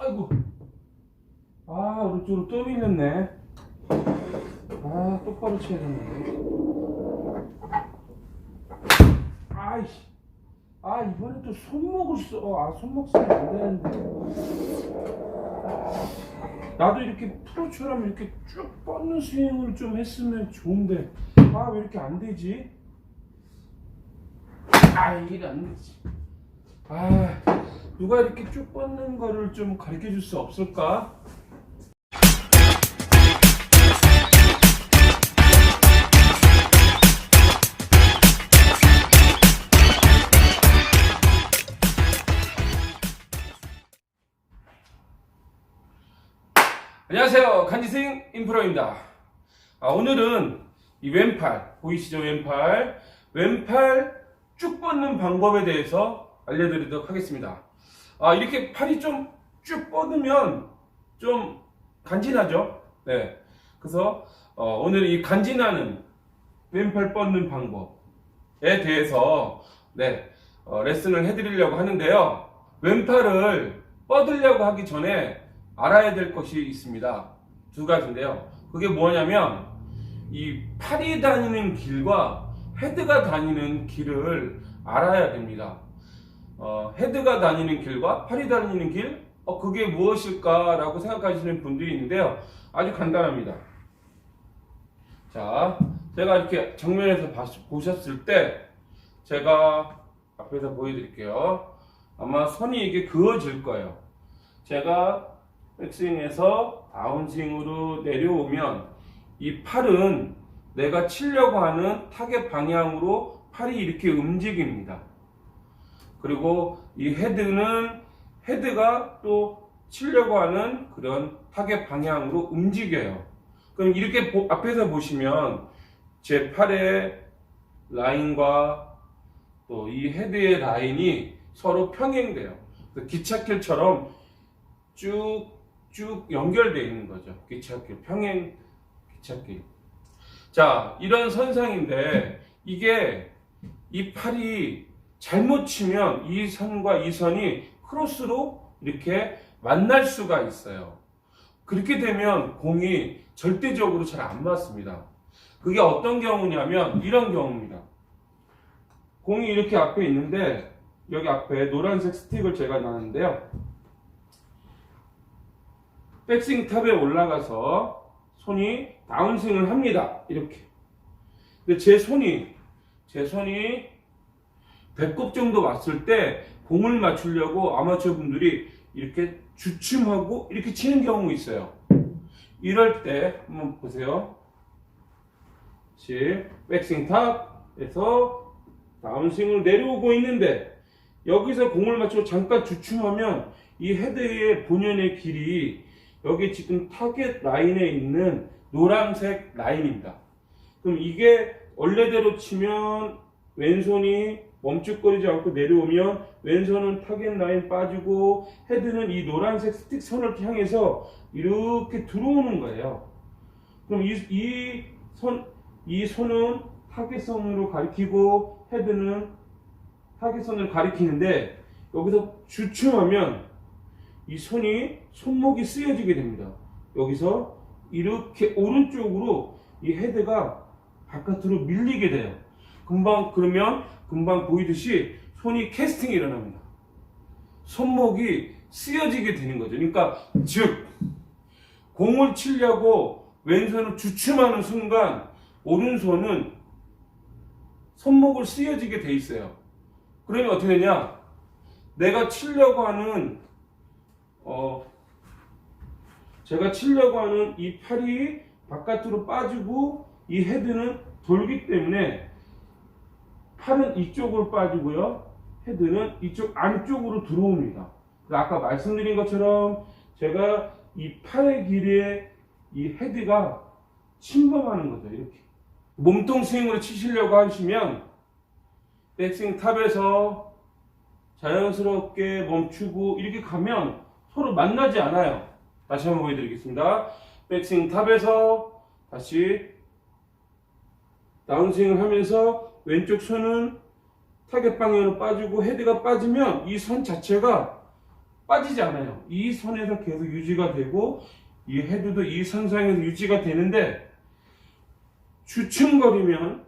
아이고. 아, 오른쪽으로 또 밀렸네. 아, 똑바로 쳐야 되는데. 아이씨. 아, 이번엔 또 손목을 써. 아, 손목 쓰면 안 되는데. 나도 이렇게 프로처럼 이렇게 쭉 뻗는 스윙을 좀 했으면 좋은데. 아, 왜 이렇게 안 되지? 아, 이게 안 되지. 아, 누가 이렇게 쭉 뻗는 거를 좀 가르쳐 줄 수 없을까? 안녕하세요, 간지생 인프로입니다. 오늘은 이 왼팔 보이시죠? 왼팔 쭉 뻗는 방법에 대해서 알려드리도록 하겠습니다. 이렇게 팔이 좀 쭉 뻗으면 좀 간지나죠? 네. 그래서 오늘 이 간지나는 왼팔 뻗는 방법에 대해서 레슨을 해드리려고 하는데요. 왼팔을 뻗으려고 하기 전에 알아야 될 것이 있습니다. 두 가지인데요. 그게 뭐냐면 이 팔이 다니는 길과 헤드가 다니는 길을 알아야 됩니다. 헤드가 다니는 길과 팔이 다니는 길, 그게 무엇일까라고 생각하시는 분들이 있는데요. 아주 간단합니다. 자, 제가 이렇게 정면에서 보셨을 때 제가 앞에서 보여드릴게요. 아마 손이 이게 그어질 거예요. 제가 백스윙에서 다운스윙으로 내려오면 이 팔은 내가 치려고 하는 타겟 방향으로 팔이 이렇게 움직입니다. 그리고 이 헤드가 또 치려고 하는 그런 타겟 방향으로 움직여요. 그럼 이렇게 앞에서 보시면 제 팔의 라인과 또 이 헤드의 라인이 서로 평행돼요. 기찻길처럼 쭉 연결되어 있는 거죠. 기찻길, 평행 기찻길. 자, 이런 선상인데 이게 이 팔이 잘못 치면 이 선과 이 선이 크로스로 이렇게 만날 수가 있어요. 그렇게 되면 공이 절대적으로 잘 안 맞습니다. 그게 어떤 경우냐면 이런 경우입니다. 공이 이렇게 앞에 있는데 여기 앞에 노란색 스틱을 제가 놨는데요. 백스윙 탑에 올라가서 손이 다운스윙을 합니다. 이렇게. 근데 제 손이 배꼽 정도 왔을 때 공을 맞추려고 아마추어 분들이 이렇게 주춤하고 이렇게 치는 경우 있어요. 이럴 때 한번 보세요. 백스윙 탑에서 다운스윙을 내려오고 있는데 여기서 공을 맞추고 잠깐 주춤하면 이 헤드의 본연의 길이 여기 지금 타겟 라인에 있는 노란색 라인입니다. 그럼 이게 원래대로 치면 왼손이 멈칫거리지 않고 내려오면 왼손은 타겟 라인 빠지고 헤드는 이 노란색 스틱 선을 향해서 이렇게 들어오는 거예요. 그럼 이 손은 타겟선으로 가리키고 헤드는 타겟선을 가리키는데 여기서 주춤하면 이 손목이 쓰여지게 됩니다. 여기서 이렇게 오른쪽으로 이 헤드가 바깥으로 밀리게 돼요. 금방 보이듯이 손이 캐스팅이 일어납니다. 손목이 쓰여지게 되는 거죠. 그러니까 즉 공을 치려고 왼손을 주춤하는 순간 오른손은 손목을 쓰여지게 돼 있어요. 그러면 어떻게 되냐? 제가 치려고 하는 이 팔이 바깥으로 빠지고 이 헤드는 돌기 때문에 팔은 이쪽으로 빠지고요. 헤드는 이쪽 안쪽으로 들어옵니다. 아까 말씀드린 것처럼 제가 이 팔의 길이에 이 헤드가 침범하는 거죠. 이렇게. 몸통 스윙으로 치시려고 하시면 백스윙 탑에서 자연스럽게 멈추고 이렇게 가면 서로 만나지 않아요. 다시 한번 보여드리겠습니다. 백스윙 탑에서 다시 다운스윙을 하면서 왼쪽 손은 타겟 방향으로 빠지고 헤드가 빠지면 이 선 자체가 빠지지 않아요. 이 선에서 계속 유지가 되고 이 헤드도 이 선상에서 유지가 되는데 주춤거리면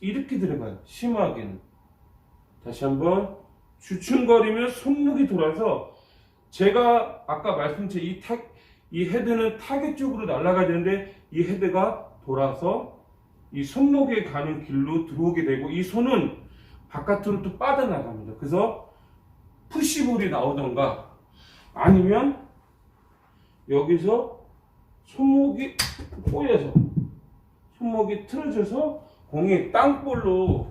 이렇게 들어가요. 심하게는. 다시 한번 주춤거리면 손목이 돌아서 제가 아까 말씀드린 이 헤드는 타겟 쪽으로 날아가야 되는데 이 헤드가 돌아서 이 손목에 가는 길로 들어오게 되고 이 손은 바깥으로 또 빠져나갑니다. 그래서 푸시볼이 나오던가 아니면 여기서 손목이 꼬여서 손목이 틀어져서 공이 땅볼로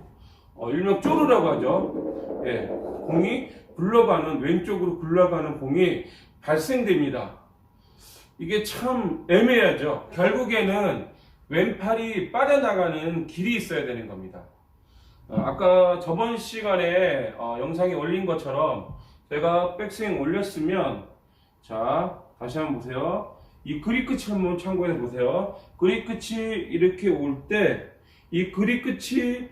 일명 쪼르라고 하죠. 예, 공이 굴러가는 왼쪽으로 굴러가는 공이 발생됩니다. 이게 참 애매하죠. 결국에는 왼팔이 빠져나가는 길이 있어야 되는 겁니다. 아까 저번 시간에 영상에 올린 것처럼 제가 백스윙 올렸으면 자 다시 한번 보세요. 이 그립 끝이 한번 참고해 보세요. 그립 끝이 이렇게 올 때 이 그립 끝이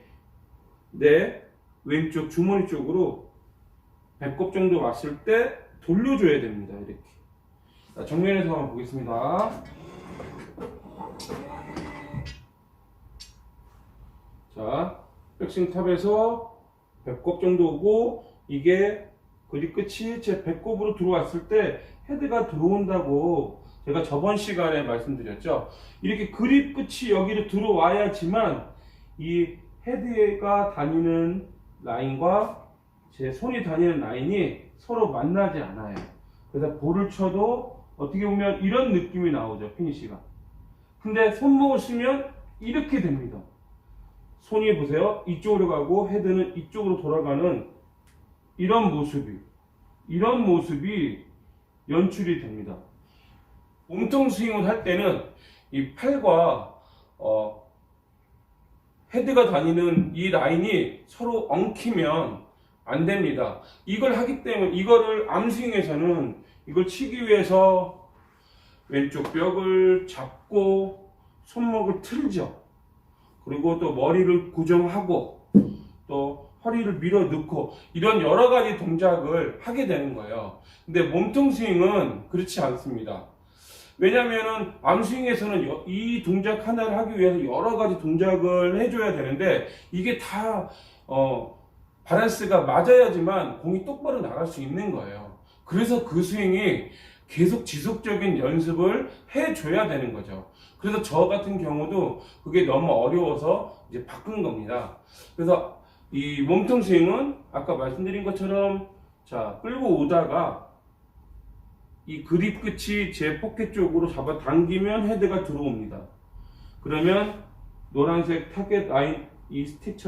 내 왼쪽 주머니 쪽으로 배꼽 정도 왔을 때 돌려줘야 됩니다. 이렇게. 자, 정면에서 한번 보겠습니다. 자, 백스윙 탑에서 배꼽 정도 오고 이게 그립 끝이 제 배꼽으로 들어왔을 때 헤드가 들어온다고 제가 저번 시간에 말씀드렸죠. 이렇게 그립 끝이 여기로 들어와야지만 이 헤드가 다니는 라인과 제 손이 다니는 라인이 서로 만나지 않아요. 그래서 볼을 쳐도 어떻게 보면 이런 느낌이 나오죠. 피니시가. 근데 손목을 쓰면 이렇게 됩니다. 손이 보세요. 이쪽으로 가고 헤드는 이쪽으로 돌아가는 이런 모습이 연출이 됩니다. 몸통 스윙을 할 때는 이 팔과 헤드가 다니는 이 라인이 서로 엉키면 안 됩니다. 이걸 하기 때문에 이거를 암스윙에서는 이걸 치기 위해서 왼쪽 벽을 잡고 손목을 틀죠. 그리고 또 머리를 고정하고 또 허리를 밀어 넣고 이런 여러 가지 동작을 하게 되는 거예요. 근데 몸통 스윙은 그렇지 않습니다. 왜냐면은 암스윙에서는 이 동작 하나를 하기 위해서 여러 가지 동작을 해줘야 되는데 이게 다 밸런스가 맞아야지만 공이 똑바로 나갈 수 있는 거예요. 그래서 그 스윙이 계속 지속적인 연습을 해줘야 되는 거죠. 그래서 저 같은 경우도 그게 너무 어려워서 이제 바꾼 겁니다. 그래서 이 몸통 스윙은 아까 말씀드린 것처럼 자 끌고 오다가 이 그립 끝이 제 포켓 쪽으로 잡아 당기면 헤드가 들어옵니다. 그러면 노란색 타겟 라인 이 스틱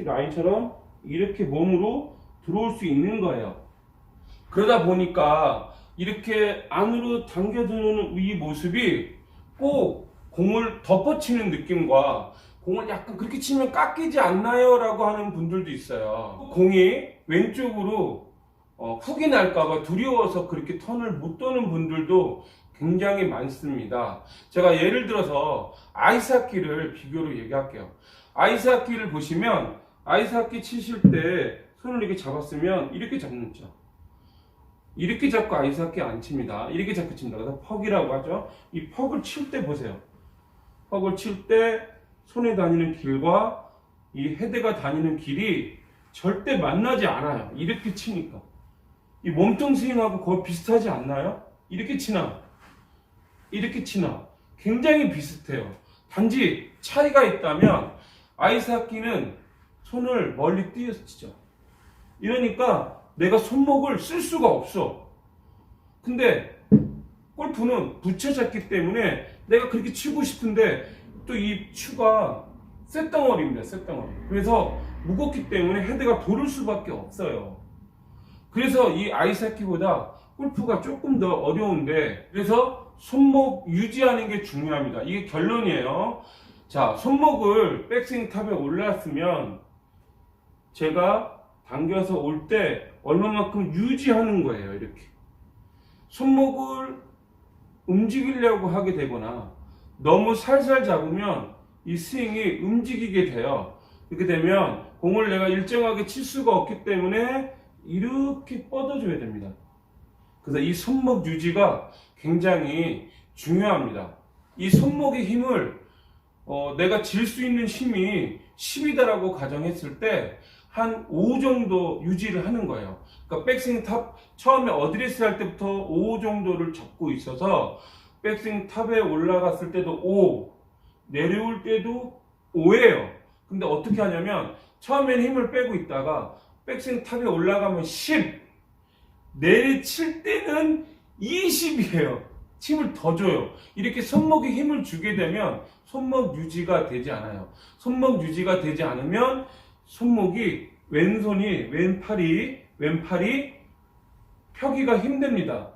라인처럼 이렇게 몸으로 들어올 수 있는 거예요. 그러다 보니까 이렇게 안으로 당겨드는 이 모습이 꼭 공을 덮어치는 느낌과 공을 약간 그렇게 치면 깎이지 않나요? 라고 하는 분들도 있어요. 공이 왼쪽으로 훅이 날까봐 두려워서 그렇게 턴을 못 도는 분들도 굉장히 많습니다. 제가 예를 들어서 아이스하키를 비교로 얘기할게요. 아이스하키를 보시면 아이스하키 치실 때 손을 이렇게 잡았으면 이렇게 잡는 죠. 이렇게 잡고 아이스하키 안 칩니다. 이렇게 잡고 칩니다. 그래서 퍽이라고 하죠. 이 퍽을 칠 때 보세요. 퍽을 칠 때 손에 다니는 길과 이 헤드가 다니는 길이 절대 만나지 않아요. 이렇게 치니까. 이 몸통 스윙하고 거의 비슷하지 않나요? 이렇게 치나 굉장히 비슷해요. 단지 차이가 있다면 아이스하키는 손을 멀리 띄어서 치죠. 이러니까 내가 손목을 쓸 수가 없어. 근데 골프는 붙여잡기 때문에 내가 그렇게 치고 싶은데 또 이 추가 쇳덩어리입니다. 쇳덩어리. 그래서 무겁기 때문에 헤드가 돌을 수밖에 없어요. 그래서 이 아이스하키보다 골프가 조금 더 어려운데 그래서 손목 유지하는 게 중요합니다. 이게 결론이에요. 자, 손목을 백스윙 탑에 올랐으면 제가 당겨서 올 때 얼마만큼 유지하는 거예요. 이렇게 손목을 움직이려고 하게 되거나 너무 살살 잡으면 이 스윙이 움직이게 돼요. 이렇게 되면 공을 내가 일정하게 칠 수가 없기 때문에 이렇게 뻗어줘야 됩니다. 그래서 이 손목 유지가 굉장히 중요합니다. 이 손목의 힘을 내가 질 수 있는 힘이 10이다라고 가정했을 때 한 5 정도 유지를 하는 거예요. 그러니까 백스윙 탑 처음에 어드레스 할 때부터 5 정도를 잡고 있어서 백스윙 탑에 올라갔을 때도 5, 내려올 때도 5예요. 근데 어떻게 하냐면 처음에는 힘을 빼고 있다가 백스윙 탑에 올라가면 10, 내리칠 때는 20이에요. 힘을 더 줘요. 이렇게 손목에 힘을 주게 되면 손목 유지가 되지 않아요. 손목 유지가 되지 않으면 손목이 왼팔이 펴기가 힘듭니다.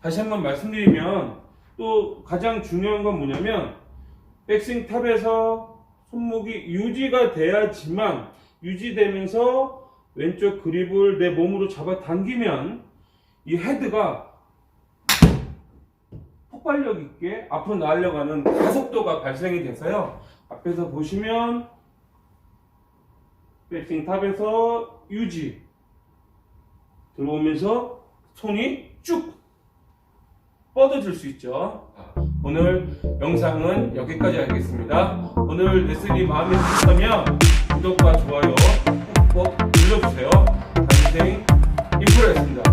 다시 한번 말씀드리면 또 가장 중요한 건 뭐냐면 백스윙 탑에서 손목이 유지가 돼야지만 유지되면서 왼쪽 그립을 내 몸으로 잡아 당기면 이 헤드가 폭발력 있게 앞으로 날아가는 가속도가 발생이 돼서요. 앞에서 보시면 백스윙 탑에서 유지 들어오면서 손이 쭉 뻗어질 수 있죠. 오늘 영상은 여기까지 하겠습니다. 오늘 레슨이 마음에 드셨다면 구독과 좋아요 꼭 눌러주세요. 단생 인프로였습니다.